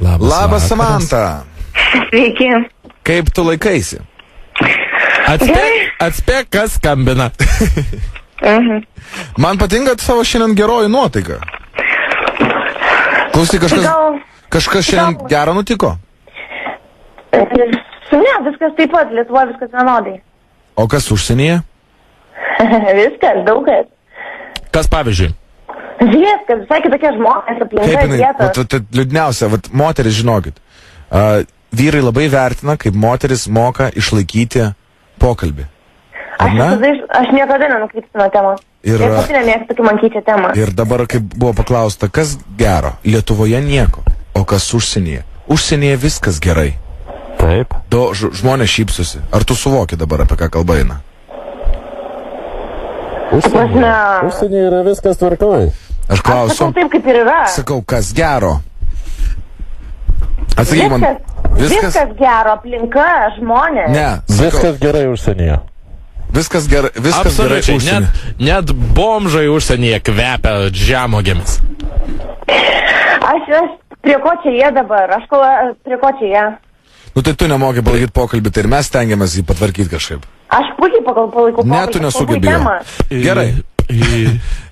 Labas, Samanta. Sveiki. Kaip tu laikaisi? Atspėk, kas skambina. Man patinka savo šiandien geroji nuotaika. Klausyk, kažkas šiandien gero nutiko? Ne, viskas taip pat, Lietuvoje viskas vienodai. O kas užsienyje? Viskas, daug kas. Kas pavyzdžiui? Viskas, visai kitokie žmonės, aplinka, vietos. Liūdniausia, moteris, žinokit, vyrai labai vertina, kaip moteris moka išlaikyti pokalbį. Aš niekada nenukrypsiu nuo temos. Ir pati nemėgstu, kai man keičia temą. Ir dabar, kaip buvo paklausta, kas gero? Lietuvoje nieko, o kas užsienyje? Užsienyje viskas gerai. Taip. Žmonės šypsosi. Ar tu suvoki dabar, apie ką kalba eina? Užsienyje yra viskas tvarkoj. Aš klausiu. Aš sakau taip, kaip ir yra. Sakau, kas gero? Atsakyk man. Viskas gero, aplinka, žmonės. Ne, viskas gerai užsienyje. Viskas gerai užsienyje. Net bomžai užsienyje kvepia žemogėmis. Aš prie ko čia jie dabar? Prie ko čia jie? Nu tai tu nemoki palaikyti pokalbį, tai ir mes stengiamės jį patvarkyti kažkaip. Aš puikiai palaikau pokalbį. Ne, tu nesugebėjai. Gerai.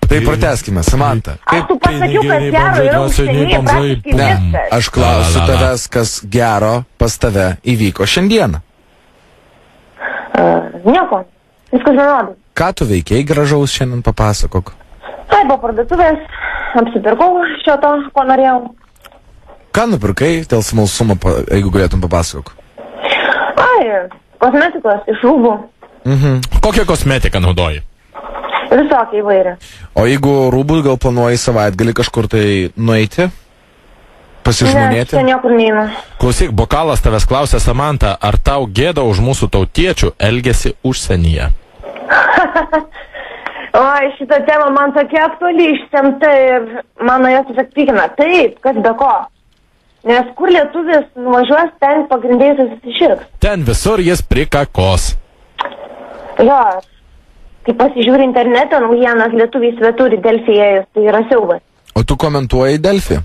Tai pratęskime, Samanta. Aš tu pasakiau, kas gero yra užsienyje, praktiškai viskas. Aš klausiu tavęs, kas gero pas tave įvyko šiandieną. Nieko. Viskas vienodai. Ką tu veikiai gražaus šiandien, papasakok? Tai po parduotuvės, apsipirkau šio to, ko norėjau. Ką nupirkai, dėl smalsumo, jeigu galėtum papasakok? Kosmetikos iš rūbų. Kokią kosmetiką naudoji? Visokiai įvairią. O jeigu rūbų gal planuoji savaitgalį kažkur tai nueiti? Pasižmonėti? Ne, čia niekur neinu. Klausyk, bokalas tavęs klausia, Samanta, ar tau gėda už mūsų tautiečių elgesį užsienyje? Oi, šitą temą man tokia aktuali išsemta ir mano jas tiesiog pykina. Taip, kas be ko. Nes kur lietuvis nuvažiuos, ten pagrindėjus susiširks. Ten visur jis prikakos. Jo, kai pasižiūri internetą naujienas, lietuviai svetur į Delfį ėjus, tai yra siaubas. O tu komentuoji Delfį?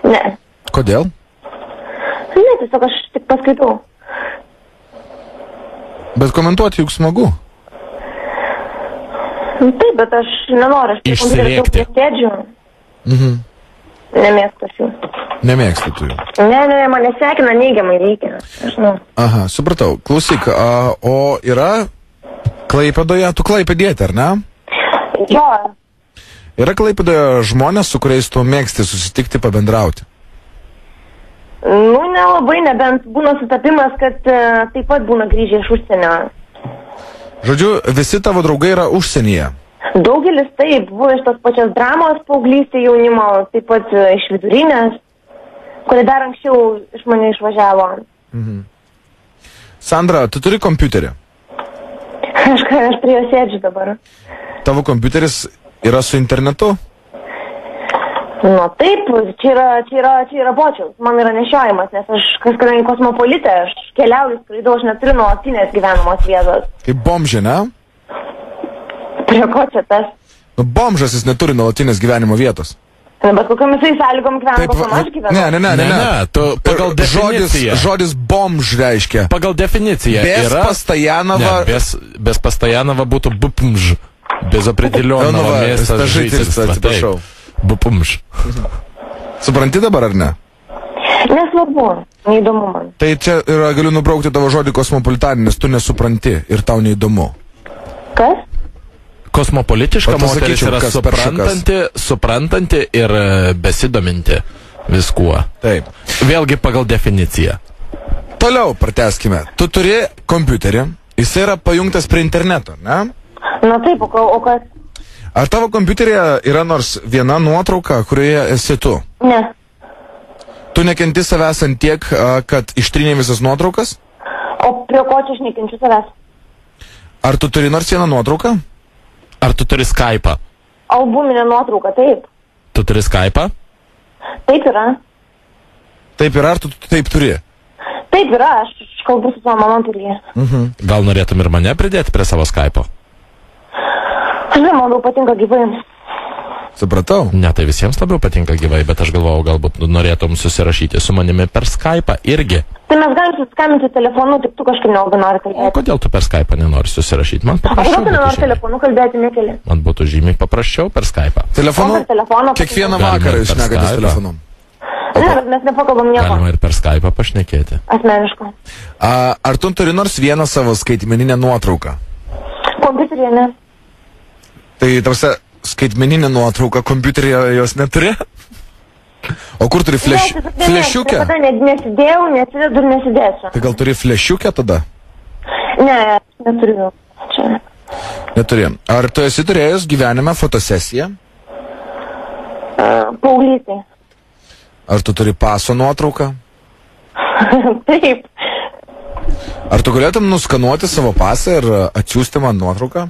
Ne. Kodėl? Ne, tiesiog aš tik paskaitau. Bet komentuoti juk smagu. Taip, bet aš nenoriu, aš išsirėkti. Nemėgstu aš jų. Nemėgstu tu jų? Ne, mane sekina neigiamai reikia. Aha, supratau. Klausyk, o yra Klaipėdoje, tu Klaipėdietė, ar ne? Jo. Yra Klaipėdoje žmonės, su kuriais tu mėgsti susitikti, pabendrauti? Nu, nelabai, nebent būna sutapimas, kad taip pat būna grįžę iš užsienio. Žodžiu, visi tavo draugai yra užsienyje? Daugelis taip, buvo iš tos pačios dramos paauglystė jaunimo, taip pat iš vidurinės, kurie dar anksčiau iš mane išvažiavo. Sandra, tu turi kompiuterį? Aš prie jo sėdžiu dabar. Tavo kompiuteris yra su internetu? Nu taip, čia yra bočiaus, man yra nešiojimas, nes aš kadangi kosmopolitė, aš keliauju, skraidau, aš neturiu nuolatinės gyvenamos vietos. Kaip bomžė, ne? Prie ko čia tas? Nu, bomžas jis neturi nuolatinės gyvenimo vietos. Bet kokiamis sąlygom gyvena, kokiam aš gyvenu? Ne. Tu pagal definiciją. Žodis bomž reiškia. Pagal definiciją yra... Без постоянного būtų bupmž. Без определенного места жительства. Atsiprašau. Bupmž. Supranti dabar, ar ne? Nesvarbu, neįdomu man. Tai čia yra, galiu nubraukti tavo žodį kosmopolitaninis, tu nesupranti ir tau neįdomu. Kas? Kosmopolitiška moteris yra suprantanti ir besidominti viskuo. Taip. Vėlgi pagal definiciją. Toliau pratęskime. Tu turi kompiuterį, jis yra pajungtas prie interneto, ne? Na taip, o kas? Ar tavo kompiuteryje yra nors viena nuotrauka, kurioje esi tu? Ne. Tu nekenti savęs ant tiek, kad ištrynė visas nuotraukas? O prie ko čia aš nekenčiu savęs? Ar tu turi nors vieną nuotrauką? Ar tu turi Skype'ą? Albuminę nuotrauką, taip. Tu turi Skype'ą? Taip yra. Taip yra, ar tu taip turi? Taip yra, aš kalbu su savo mama turėje. Gal norėtum ir mane pridėti prie savo Skype'o? Žinai, man daug patinka gyvai. Supratau. Ne, tai visiems labiau patinka gyvai, bet aš galvojau, galbūt norėtum susirašyti su manimi per Skype'ą irgi. Tai mes galim susiskambinti telefonu, tik tu kažkaip nelabai nori O kalbėti. kodėl tu per Skype'ą nenori susirašyti? Man Aš paprasčiau gal būtų nenori žymiai. telefonu kalbėti, nekeli. Man būtų žymiai paprasčiau per Skype'ą. Telefonu? O per telefoną Kiekvieną Galima vakarą ir jūs per šnekatės Skype'ą. telefonu. Ne, bet mes nepakalbam nieko. Galima ir per Skype'ą pašnekėti. Asmeniško. Ar tu turi nors vieną savo skaitmeninę nuotrauką? Kompiuteryje ne. Tai tarsi skaitmeninę nuotrauką kompiuteryje jos neturi? O kur turi flešiukę? Niekada nesidėjau, nesidedu ir nesidėsiu. Tai gal turi flešiukę tada? Ne, neturiu. Čia. Neturi. Ar tu esi turėjęs gyvenime fotosesiją? Paauglystė. Ar tu turi paso nuotrauką? Taip. Ar tu galėtum nuskanuoti savo pasą ir atsiųsti man nuotrauką?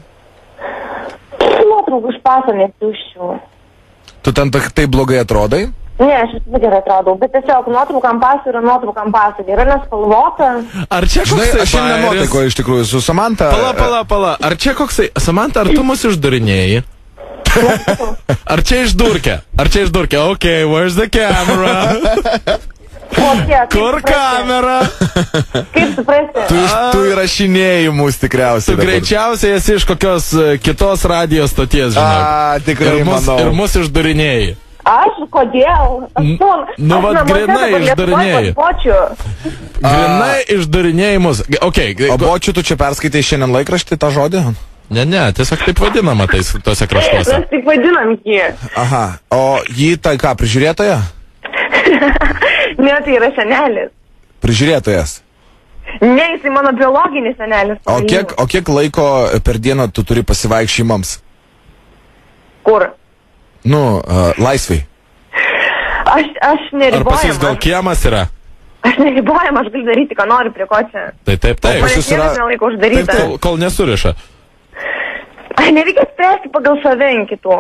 Nuotraukų iš paso nesiųsčiau. Tu ten tai blogai atrodai? Ne, aš visada gerai atrodau, bet tiesiog nuotraukam pasų yra nuotraukam pasų. Yra nespalvota. Ar čia Žinai, koksai aš šiandien bajeris? nuotaikoju iš tikrųjų su Samanta. Pala. Ar čia koksai... Samanta, ar tu mus išdurinėjai? Ar čia išdurkė? Ok, where's the camera? Kur kamera? Kaip suprasti? Tu įrašinėjai mus tikriausiai. Tu dabar. greičiausiai esi iš kokios kitos radio stoties, žinok. Tikrai manau. Ir mus išdurinėjai. Aš kodėl? Vat grinai išdarinėjai. Grinai išdarinėjai mus. O bočių tu čia perskaitai šiandien laikraštį tą žodį? Ne, tiesiog taip vadinama tose kraštuose. Mes taip vadinam jį. Aha, o jį tai ką, prižiūrėtoja? Ne, tai yra senelis. Prižiūrėtojas. Ne, jisai mano biologinis senelis. O kiek laiko per dieną tu turi pasivaikščiojimams? Kur? Laisvai. Aš Ar pas jūs gal neribojamas. kiemas yra? Aš neribojamas, aš galiu daryti, ką noriu, prie ko čia. Tai taip. Manęs jūs yra- niekas nelaiko uždaryta. Kol nesuriša. Nereikia spręsti pagal save ant kitų.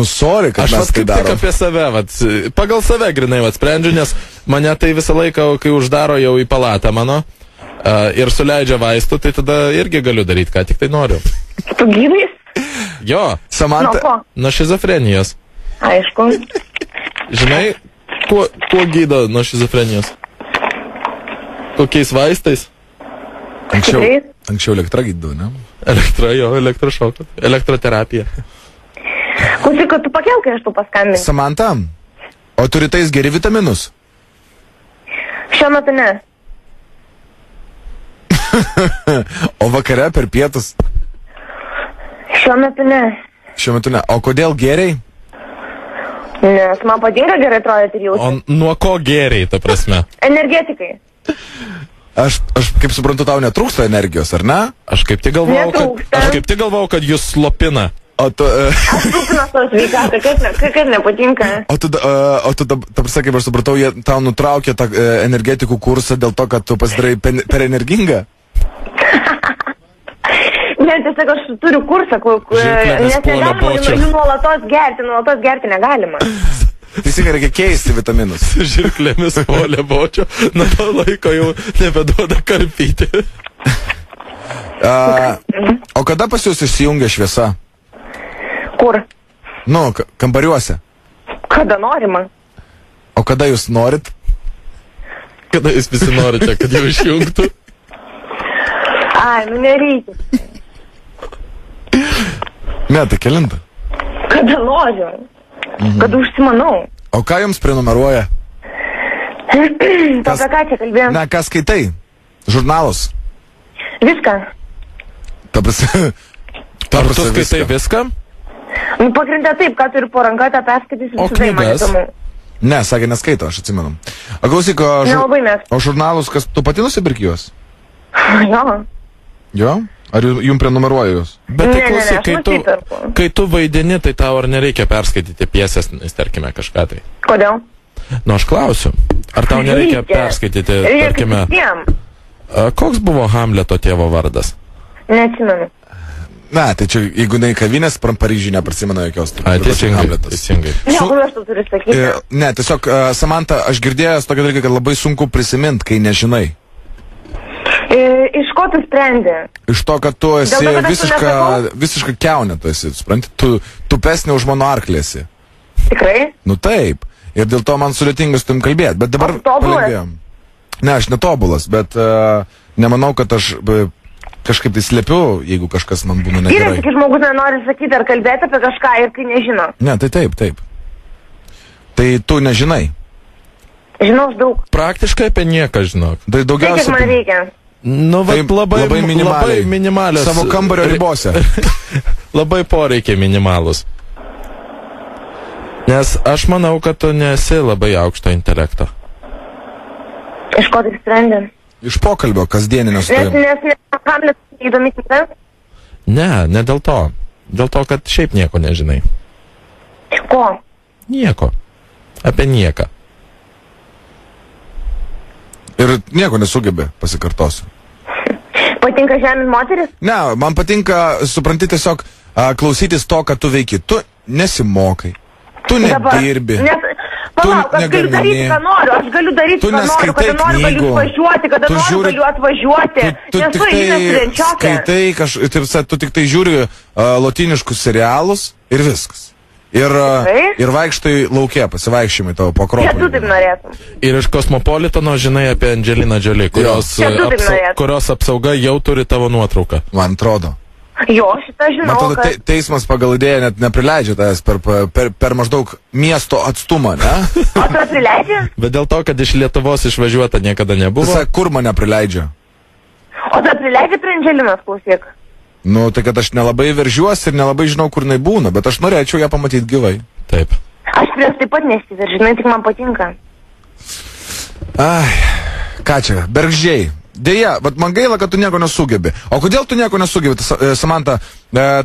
Sorry, kad Aš mes vat tai kaip tik darom. apie save, pagal save grinai sprendžiu, nes mane tai visą laiką, kai uždaro jau į palatą mano ir suleidžia vaistų, tai tada irgi galiu daryti, ką tik tai noriu. Tu gydais? Jo, Nuo Samanta, ko? nuo šizofrenijos. Aišku. Žinai, kuo gydo nuo šizofrenijos? Kokiais vaistais? anksčiau elektra gydavo, ne? Elektrošokas, elektroterapija. Klausyk, kad tu pakelk, kai aš tu paskambinsiu. Samanta, o tu rytais geri vitaminus? Šiuo metu ne. O vakare per pietus? Šiuo metu ne. Šiuo metu ne. O kodėl geriai? Nes man padėjo gerai atrodyti ir O jausti. nuo ko geriai, ta prasme? Energetikai. Aš kaip suprantu, tau netrūksta energijos, ar ne? Aš kaip tik galvojau, kad jūs slopina. O tu, Rūpinas savo sveikatą, kas nepatinka. o tu, ta prasme, kaip aš supratau, jie tau nutraukė tą energetikų kursą dėl to, kad tu pasidarai per energinga? Ne, tiesiog aš turiu kursą, Žirklėmis nes puolė negalima bočių. jų nuolatos gerti negalima. Teisingai, reikia keisti vitaminus. Žirklėmis polė bočio, nuo to laiko jau nebeduoda karpyti. O kada pas jūs išsijungia šviesa? Kur? Kambariuose. Kada norima. O kada jūs norit? Kada jūs visi norite, kad jau išjungtų? Ai, nereikia. Ne, tai kelintą. Kada noriu. Kada užsimanau. O ką jums prenumeruoja? Tu apie ką čia kalbėjom? Ne, ką skaitai? Žurnalus. Viską. Ta prasme. Ar tu skaitai viską? Pagrindę taip, ką turiu po ranką, tą perskaitysiu. O visada man knygas? įdomu. Ne, sakė, neskaito, aš atsimenu. O klausyk, Nelabai mėgstu. o žurnalus, kas tu pati nusipirki juos? Jo. Jo? Ar jums prenumeruoja juos? Bet tai Ne, klausyk, aš nusiperku. kai tu vaidini, tai tau ar nereikia perskaityti piesės, tarkime, kažką tai? Kodėl? Aš klausiu, ar tau nereikia perskaityti, tarkime, Visiem. koks buvo Hamleto tėvo vardas? Neatsimenu. Ne, tai čia, jeigu ne į kavinės, Paryžių neprisimena jokios. Teisingai. Ne, kur aš tu turiu sakyti? Ne, tiesiog, Samanta, aš girdėjęs tokį dalyką, kad labai sunku prisiminti, kai nežinai. Iš ko tu sprendi? Iš to, kad tu esi Dėl to, kad aš tu visiška keunė, tu esi, supranti, tu pesnė už mano arklėsi. Tikrai? Nu taip. Ir dėl to man sudėtinga su tim kalbėti. Bet dabar O tu tobulas? palengvėjom. Ne, aš netobulas, bet nemanau, kad aš kažkaip tai slepiu, jeigu kažkas man būna negerai. Vyras, kai žmogus nenori sakyti ar kalbėti apie kažką ir kai nežino. Ne, tai taip. Tai tu nežinai. Žinau aš daug. Praktiškai apie nieką, žinok. Tai Tai kiek daugiausia man reikia? Nu, tai labai minimalios. Savo kambario ribose. Labai poreikiai minimalus. Nes aš manau, kad tu nesi labai aukšto intelekto. Iš ko tai sprendi? Iš pokalbio kasdieninio su tavim. Nes Hamlet įdomi kita? Ne dėl to. Dėl to, kad šiaip nieko nežinai. Ko? Nieko. Apie nieką. Ir nieko nesugebė, pasikartosiu. Patinka žemės moteris? Ne, man patinka, supranti, tiesiog klausytis to, kad tu veiki. Tu nesimokai. Tu nedirbi. Palauk, aš galiu daryti, ką noriu. Aš galiu daryti, ką noriu. Kada noriu, galiu važiuoti. Kada noriu, galiu atvažiuoti. Nesu įnės studenčiokė. Tu tik tai žiūri lotyniškus serialus ir viskas. Ir vaikštai lauke, pasivaikščiamai tavo po Akropolį. Čia tu taip norėtum. Ir iš Kosmopolitano žinai apie Andželiną Jolie, kurios apsauga jau turi tavo nuotrauką. Man atrodo. Jo, šitą žinau. Man atrodo, teismas pagal idėją net neprileidžia tavęs per maždaug miesto atstumą, ne? O tu prileidži? Bet dėl to, kad iš Lietuvos išvažiuota niekada nebuvo. Visai, kur mane prileidžia? O tu prileidži prie Andželinos, klausyk. Nu, tai kad aš nelabai veržiuosi ir nelabai žinau, kur jinai būna, bet aš norėčiau ją pamatyti gyvai. Taip. Aš prie taip pat nesiveržiu, jinai tik man patinka. Ai, ką čia, bergždžiai. Deja, bet man gaila, kad tu nieko nesugebi. O kodėl tu nieko nesugebi, Samanta?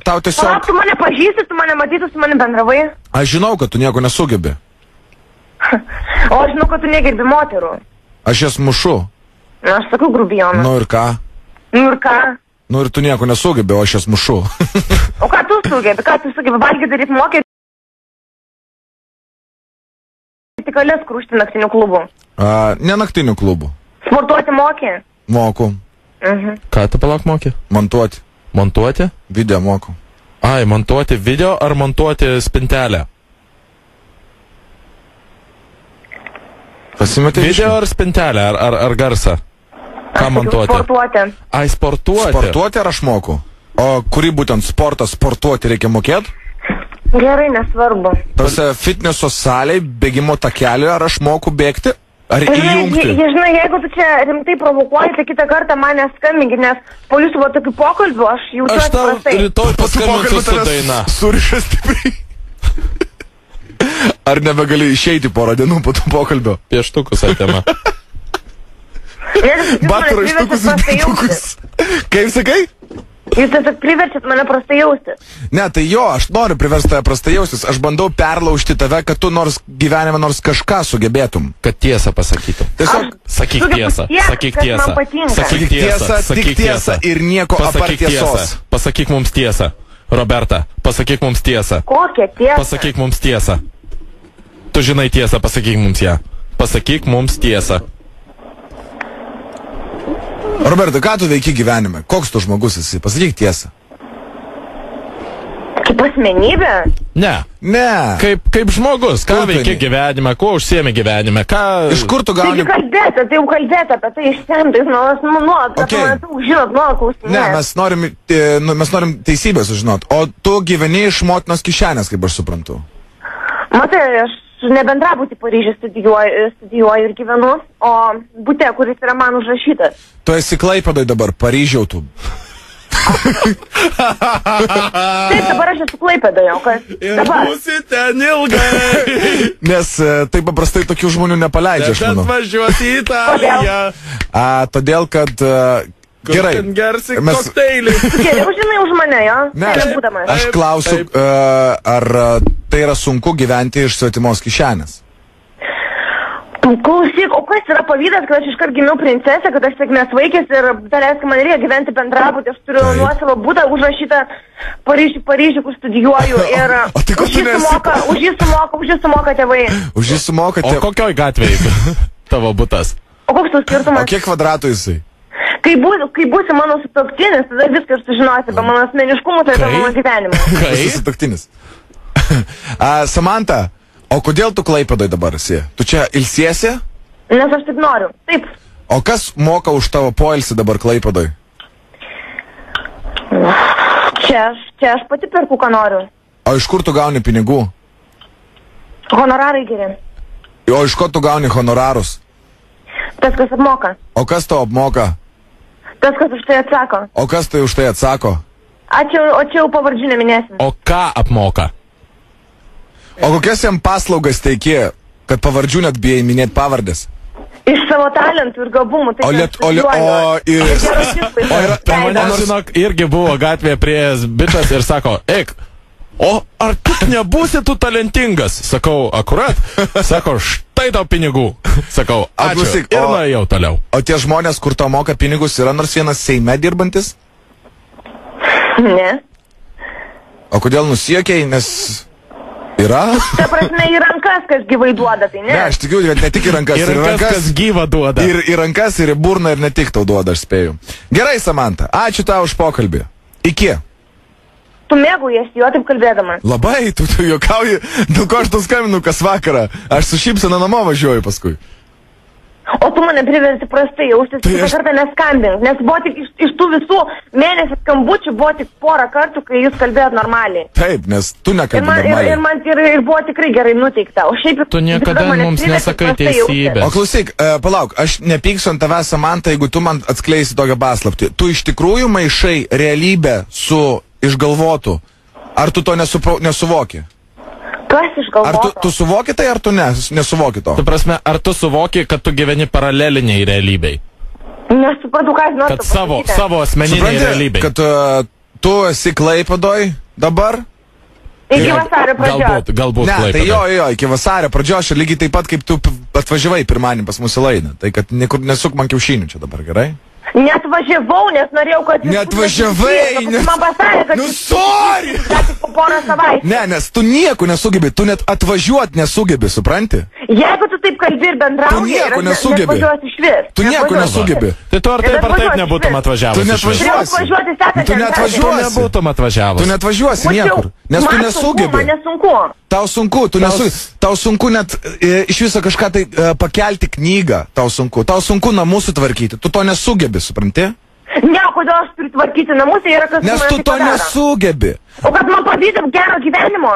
Tau tiesiog... Palauk, tu mane pažįsti, tu mane matytų, tu mane bendravai. Aš žinau, kad tu nieko nesugebi. O aš žinau, kad tu negerbi moterų. Aš jas mušu. Na, aš sakau grubijoną. Nu ir ką? Nu ir tu nieko nesugebi, o aš jas mušu. O ką tu sugebi? Valgyti daryti mokyti? Tik kalės krūšti naktinių klubų. Ne naktinių klubų. Sportuoti moki? Moku. Ką tu palauk moki? Montuoti. Montuoti? Video moku. Ai, montuoti video ar montuoti spintelę? Pasimetė video ar spintelę, ar garsą? Ką montuoti? Sportuoti. Ai, sportuoti. Sportuoti ar aš moku? O kurį būtent sportą sportuoti reikia mokėti? Gerai, nesvarbu. Tose fitneso salėje, bėgimo takelio, ar aš moku bėgti? Ar įjungti? Žinai, jeigu tu čia rimtai provokuoji, tai kitą kartą mane skambingi, nes po jūsų tokių pokalbių aš jaučiuosi prastai. Aš tau rytoj paskambinsiu su daina. Surišęs stipriai. Ar nebegali išeiti porą dienų po to pokalbio? Pieštukus atėma. Batų raštukus ir pieštukus. Kaip sakai? Jūs tiesiog priverčiat mane prastai jausti. Ne, tai jo, aš noriu priversti tave prastai jaustis. Aš bandau perlaužti tave, kad tu nors gyvenime nors kažką sugebėtum. Kad tiesą pasakytum. Tiesiog sakyk tiesą. Sakyk tiesą. Sakyk tiesą, tik tiesą ir nieko apart tiesos. Pasakyk mums tiesą. Roberta, pasakyk mums tiesą. Kokią tiesą? Pasakyk mums tiesą. Tu žinai tiesą, pasakyk mums ją. Pasakyk mums tiesą. Roberta, ką tu veiki gyvenime? Koks tu žmogus esi? Pasakyk tiesą. Kaip asmenybė? Ne. Kaip žmogus. Ką veiki gyvenime? Kuo užsiemi gyvenime? Iš kur tu gauni? Tai jau kalbėti apie tai išsemtais, nuolat, žinot, nuolat klausimės. Ne, mes norim teisybę sužinot. O tu gyveni iš motinos kišenės, kaip aš suprantu. Matai, aš nebendrabutį Paryžių studijuoju ir gyvenu, o bute, kuris yra man užrašytas. Tu esi Klaipėdoj dabar, Paryžiau tu. Taip, dabar aš esu Klaipėdoje, o kas? Ir būsi ten ilgai. Nes taip paprastai tokių žmonių nepaleidžia, aš manau. Bet važiuoti į Italiją. Todėl, kad... Gerai. Gersi kokteilį. Geriau žinai už mane, jo? Ne, aš klausiu, ar tai yra sunku gyventi iš svetimos kišenės? Klausyk, o kas yra pavydas, kad aš iškart gimiau princesė, kad aš sėkmės vaikis ir tai reiškia, man reikia gyventi bendrabutį, aš turiu nuosavą butą užrašytą Paryžių, kur studijuoju ir už jį sumoka tėvai. Už jį sumoka tėvai. O kokioj gatvėje tavo butas? O koks tu skirtumas? O kiek kvadratų jisai? Kai būsi mano sutuoktinis, tada viską sužinosi apie mano asmeniškumą, tai apie mano gyvenimą. Kai? Sutuoktinis. Samanta, o kodėl tu Klaipėdoj dabar esi? Tu čia ilsiesi? Nes aš taip noriu. Taip. O kas moka už tavo poilsį dabar Klaipėdoj? Čia aš pati perku, ką noriu. O iš kur tu gauni pinigų? Honorarai geri. O iš ko tu gauni honorarus? Tas, kas apmoka. O kas tau apmoka? Tas, kas už tai atsako. O kas tai už tai atsako? O čia jau pavardžių neminėsim. O ką apmoka? O kokias jam paslaugas teikė, kad pavardžių net bijai minėti pavardės? Iš savo talentų ir gabumų. Man, žinok, irgi buvo gatvėje prieėjęs bičas ir sako, eik, o ar tik nebūsi tu talentingas? Sakau, akurat. Sako, štai tau pinigų. Sakau, ačiū. Ir nuėjau toliau. O tie žmonės, kur tau moka pinigus, yra nors vienas Seime dirbantis? Ne. O kodėl nusijuokei, nes yra? Ta prasme, į rankas, kas gyvai duoda, tai ne? Ne, aš tikiu, kad ne tik į rankas. Ir rankas, kas gyva duoda. Ir į rankas, ir į burną, ir ne tik tau duoda, aš spėju. Gerai, Samanta, ačiū tau už pokalbį. Iki. Tu mėgaujasi jo taip kalbėdama. Labai, tu juokauji, dėl ko aš tau skambinu kas vakarą. Aš su šypsena namo važiuoju paskui. O tu mane priversi prastai jaustis, kitą kartą neskambink, nes buvo tik iš tų visų mėnesių skambučių buvo tik porą kartų, kai jūs kalbėjot normaliai. Taip, nes tu nekalbi normaliai. Ir man buvo tikrai gerai nuteikta. O šiaip tu niekada mums nesakai teisybės. O klausyk, palauk, aš nepyksiu ant tavęs, Samanta, jeigu tu man atskleisi tokią paslaptį. Tu iš tikrųjų maišai realybę su išgalvotu. Ar tu to nesuvoki? Kas išgalvoto? Ar tu suvoki tai, ar tu nesuvoki to? Tu prasme, ar tu suvoki, kad tu gyveni paraleliniai realybei? Nesuprantu, ką aš noriu pasakyti. Kad savo asmeniniai realybei. Kad tu esi Klaipėdoj dabar? Iki vasario pradžios. Galbūt ne, tai jo, iki vasario pradžios ir lygiai taip pat, kaip tu atvažiavai pirmanį pas mūsų laidą. Tai kad niekur nesuk man kiaušinių čia dabar, gerai? Neatvažiavau, nes norėjau, kad... Neatvažiavai, nes... Man pasakė, kad... Nu, sorry! Tik po porą savaičių. Ne, nes tu nieko nesugebi, tu net atvažiuoti nesugebi, supranti? Jeigu tu taip kalbi ir bendrauji... Tu nieko nesugebi. Tu nieko nesugebi. Tai tu ar taip nebūtum atvažiavus? Tu neatvažiuosi. Tu nebūtum atvažiavus. Tu neatvažiuosi niekur, nes tu nesugebi. Man nesunku. Tau sunku, tau sunku net iš viso kažką tai pakelti knygą, tau sunku namus sutvarkyti, tu to nesugebi, supranti? Ne, kodėl aš turiu tvarkyti namus, tai yra kas... Nes tu to nesugebi. O kad man pavydim gero gyvenimo?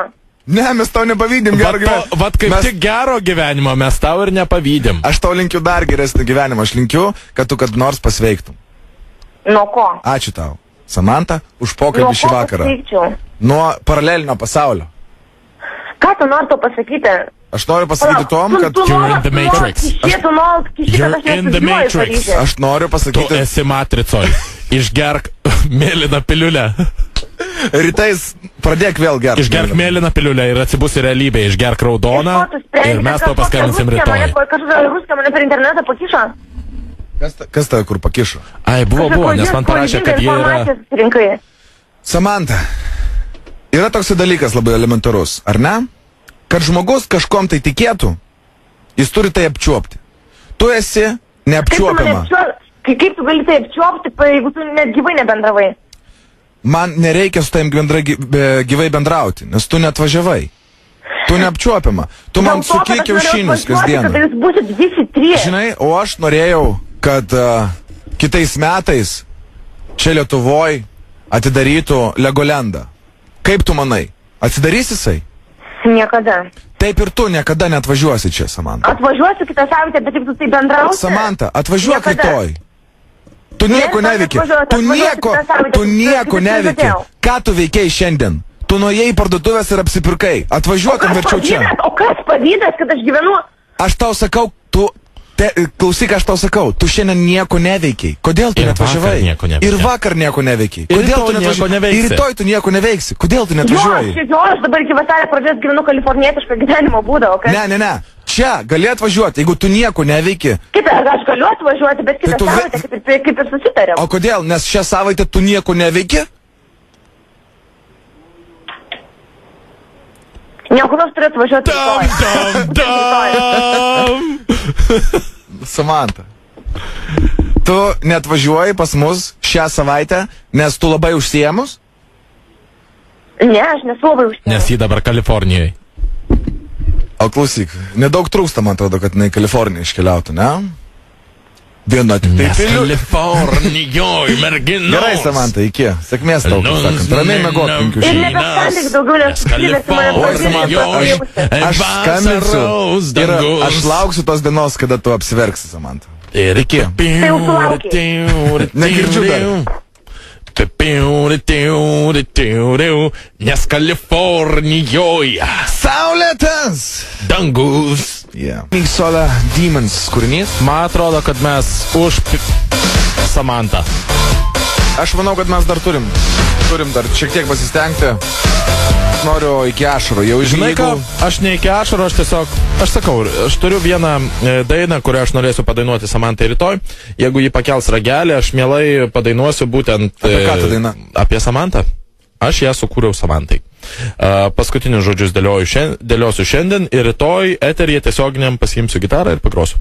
Ne, mes tau nepavydim gero gyvenimo. Vat kaip tik gero gyvenimo mes tau ir nepavydim. Aš tau linkiu dar geresnį gyvenimą, aš linkiu, kad tu kad nors pasveiktum. Nuo ko? Ačiū tau, Samanta, už pokalbį šį vakarą. Nuo paralelinio pasaulio. Ką tu nori to pasakyti? Aš noriu pasakyti Tom, kad... You're in the Matrix. You're in the Matrix. Aš noriu pasakyti... Tu esi matricoj. Išgerk mėlyną piliulę. Rytais pradėk vėl gerti. Išgerk mėlyną piliulę ir atsibusi realybėje. Išgerk raudoną ir mes tau paskambinsim rytoj. Kažkas Rusija mane per internetą pakišo? Kas tave kur pakišo? Ai, buvo, nes man parašė, kad jie yra... Samanta, yra toks dalykas labai elementarus, ar ne? Kad žmogus kažkom tai tikėtų, jis turi tai apčiuopti. Tu esi neapčiuopiama. Kaip tu gali tai apčiuopti, jeigu tu net gyvai nebendravai? Man nereikia su tavim gyvai bendrauti, nes tu neatvažiavai. Tu neapčiuopiama. Tu man suki kiaušinius kasdieną. Kad jūs būsit visi trys. Žinai, o aš norėjau, kad kitais metais čia Lietuvoj atidarytų Legolendą. Kaip tu manai? Atsidarys jisai? Niekada. Taip ir tu niekada neatvažiuosi čia, Samanta. Atvažiuosiu kitą savaitę, bet tik tu tai bendrausi. Samanta, atvažiuok rytoj. Tu nieko neveiki. Tu nieko neveiki. Ką tu veikiai šiandien? Tu nuėjai į parduotuvės ir apsipirkai. Atvažiuotum verčiau čia. O kas pavydas, kad aš gyvenu? Aš tau sakau, klausyk, aš tau sakau, tu šiandien nieko neveikiai. Kodėl tu neatvažiavai? Ir vakar nieko neveikiai. Kodėl tu neatvažiavai? Ir rytoj tu nieko neveiksi. Kodėl tu neatvažiuoji? Jo, aš dabar iki vasario pradžios gyvenu kalifornietišką gyvenimo būdą, o kas? Ne. Čia gali atvažiuoti, jeigu tu nieko neveiki. Aš galiu atvažiuoti, bet kitą savaitę kaip ir susitarėm. O kodėl? Nes šią savaitę tu nieko neveiki? Niekur aš turiu atvažiuoti. Dam! Samanta. tu neatvažiuoji pas mus šią savaitę, nes tu labai užsiemus? Ne, aš nesu labai užsiemus. Nes jį dabar Kalifornijoje. O klausyk, nedaug trūksta, man atrodo, kad jinai Kaliforniją iškeliautų, ne? Viena tik tai pilių. Kalifornijoje, mergina. Gerai, Samanta, iki. Sėkmės tau, kaip sakant. Ramiai mėgot 5 Ir nebeskandik daugiau, nes aš skambinsiu ir aš lauksiu tos dienos, kada tu apsiverksi, Samanta. Ir iki. Tai jau sulaukiai. Negirdžiu dar. Nes Kalifornijoje Saulėtas dangus. Sola Demons kūrinys. Man atrodo, kad mes už Samantą. Aš manau, kad mes dar turim dar šiek tiek pasistengti. Noriu iki ašaro. Jau žinai ką, aš ne iki ašaro, aš sakau, aš turiu vieną dainą, kurią aš norėsiu padainuoti Samantai rytoj. Jeigu jį pakels ragelį, aš mielai padainuosiu būtent apie ką ta daina? Apie Samantą. Aš ją sukūriau Samantai. Paskutinius žodžius dėliosiu šiandien ir rytoj eteryje tiesioginiam pasiimsiu gitarą ir pagrosiu.